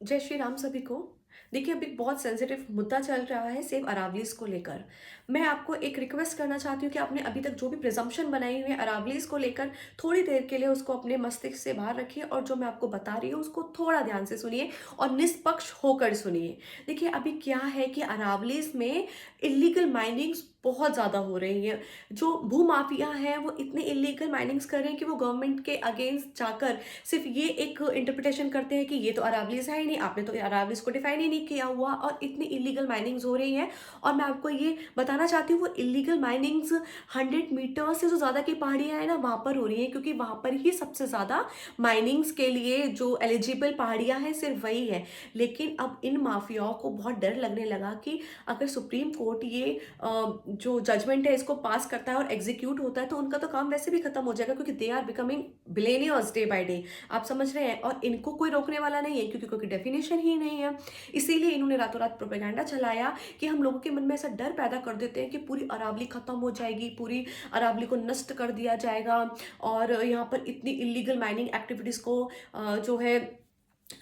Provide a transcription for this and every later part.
जय श्री राम सभी को। देखिए, अभी बहुत सेंसिटिव मुद्दा चल रहा है सेव अरावलीज़ को लेकर। मैं आपको एक रिक्वेस्ट करना चाहती हूँ कि आपने अभी तक जो भी प्रिज़म्पशन बनाई हुई है अरावलीज़ को लेकर, थोड़ी देर के लिए उसको अपने मस्तिष्क से बाहर रखिए और जो मैं आपको बता रही हूँ उसको थोड़ा ध्यान से सुनिए और निष्पक्ष होकर सुनिए। देखिए, अभी क्या है कि अरावलीज़ में इल्लीगल माइनिंग्स बहुत ज़्यादा हो रही हैं। जो भूमाफिया हैं वो इतने इल्लीगल माइनिंग्स कर रहे हैं कि वो गवर्नमेंट के अगेंस्ट जाकर सिर्फ ये एक इंटरप्रिटेशन करते हैं कि ये तो अरावलीज है ही नहीं, आपने तो अरावलीज को डिफाइन ही नहीं किया हुआ, और इतनी इलीगल माइनिंग्स हो रही हैं। और मैं आपको ये बताना चाहती हूँ वो इलीगल माइनिंग्स 100 मीटर से जो ज़्यादा की पहाड़ियाँ हैं ना वहाँ पर हो रही हैं, क्योंकि वहाँ पर ही सबसे ज़्यादा माइनिंग्स के लिए जो एलिजिबल पहाड़ियाँ हैं सिर्फ वही है। लेकिन अब इन माफियाओं को बहुत डर लगने लगा कि अगर सुप्रीम कोर्ट ये जो जजमेंट है इसको पास करता है और एग्जीक्यूट होता है तो उनका तो काम वैसे भी खत्म हो जाएगा, क्योंकि they are becoming billionaires day by day. आप समझ रहे हैं, और इनको कोई रोकने वाला नहीं है क्योंकि कोई डेफिनेशन ही नहीं है। इसीलिए इन्होंने रातों रात प्रोपेगेंडा चलाया कि हम लोगों के मन में ऐसा डर पैदा कर देते हैं कि पूरी अरावली खत्म हो जाएगी, पूरी अरावली को नष्ट कर दिया जाएगा, और यहाँ पर इतनी इलीगल माइनिंग एक्टिविटीज को जो है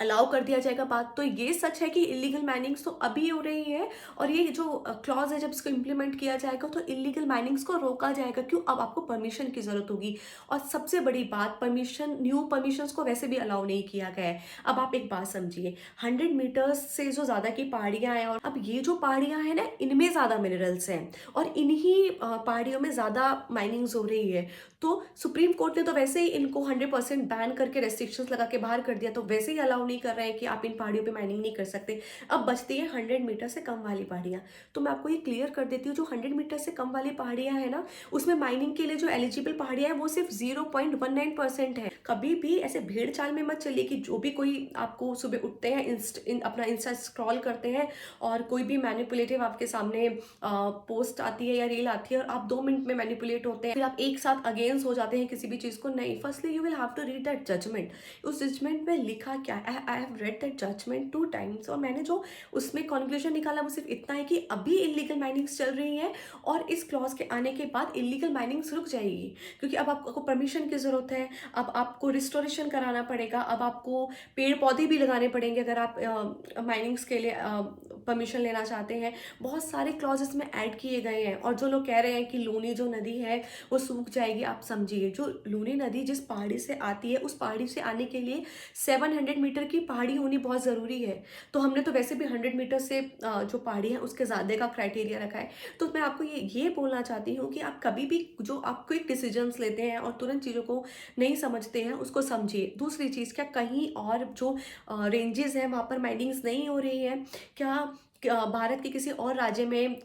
अलाउ कर दिया जाएगा। बात तो ये सच है कि इलीगल माइनिंग्स तो अभी हो रही है, और ये जो क्लॉज है जब इसको इम्प्लीमेंट किया जाएगा तो इलीगल माइनिंग्स को रोका जाएगा। क्यों? अब आपको परमिशन की जरूरत होगी, और सबसे बड़ी बात, परमिशन, न्यू परमिशंस को वैसे भी अलाउ नहीं किया गया है। अब आप एक बात समझिए, 100 मीटर्स से जो ज्यादा की पहाड़ियां हैं, और अब ये जो पहाड़ियां हैं ना इनमें ज्यादा मिनरल्स हैं और इन्हीं पहाड़ियों में ज्यादा माइनिंग्स हो रही है। तो सुप्रीम कोर्ट ने तो वैसे ही इनको 100% बैन करके रेस्ट्रिक्शंस लगा के बाहर कर दिया, तो वैसे ही अलाउ नहीं कर रहे हैं कि आप इन पहाड़ियों पे माइनिंग नहीं कर सकते। अब बचती है 100 मीटर से कम वाली पहाड़ियाँ। तो मैं आपको ये क्लियर कर देती हूँ, जो 100 मीटर से कम वाली पहाड़ियाँ हैं ना, उसमें माइनिंग के लिए जो एलिजिबल पहाड़ियाँ हैं वो सिर्फ 0.19% है। कभी भी ऐसे भीड़ चाल में मत चलिए कि जो भी कोई आपको सुबह उठते हैं अपना इंस्टा स्क्रॉल करते हैं और कोई भी मैनिपुलेटिव आपके सामने पोस्ट आती है या रील आती है और आप 2 मिनट में मैनिपुलेट होते हैं, फिर आप एक साथ अगेंस्ट हो जाते हैं किसी भी चीज़ को। नहीं, firstly you will have to read that judgement. उस जजमेंट में लिखा क्या है? I have read that judgement 2 times, और मैंने जो उसमें कंक्लूजन निकाला वो सिर्फ इतना है कि अभी इलीगल माइनिंग्स चल रही हैं और इस क्लॉज के आने के बाद इलीगल माइनिंग्स रुक जाएगी, क्योंकि अब आपको परमिशन की ज़रूरत है। अब आपको रिस्टोरेशन कराना पड़ेगा, अब आपको पेड़ पौधे भी लगाने पड़ेंगे अगर आप माइनिंग्स के लिए परमिशन लेना चाहते हैं। बहुत सारे क्लॉजेस में ऐड किए गए हैं, और जो लोग कह रहे हैं कि लूनी जो नदी है वो सूख जाएगी, आप समझिए, जो लूनी नदी जिस पहाड़ी से आती है उस पहाड़ी से आने के लिए 700 मीटर की पहाड़ी होनी बहुत ज़रूरी है। तो हमने तो वैसे भी 100 मीटर से जो पहाड़ी है उसके ज़्यादा का क्राइटेरिया रखा है। तो मैं आपको ये बोलना चाहती हूँ कि आप कभी भी जो आप क्विक डिसीजंस लेते हैं और तुरंत चीज़ों को नहीं समझते हैं उसको समझिए। दूसरी चीज़, क्या कहीं और जो रेंजेस हैं वहाँ पर माइनिंग्स नहीं हो रही है? क्या भारत के किसी और राज्य में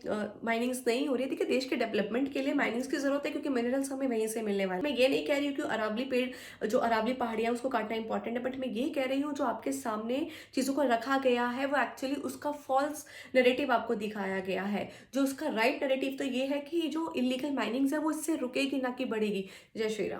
माइनिंग्स नहीं हो रही है? देखिए, देश के डेवलपमेंट के लिए माइनिंग्स की जरूरत है, क्योंकि मिनरल्स हमें वहीं से मिलने वाले हैं। मैं ये नहीं कह रही हूँ कि अरावली पेड़, जो अरावली पहाड़ियाँ उसको काटना इंपॉर्टेंट है, बट मैं ये कह रही हूँ जो आपके सामने चीज़ों को रखा गया है वो एक्चुअली उसका फॉल्स नरेटिव आपको दिखाया गया है। जो उसका राइट नरेटिव तो ये है कि जो इलीगल माइनिंग्स है वो इससे रुकेगी ना कि बढ़ेगी। जय श्री राम।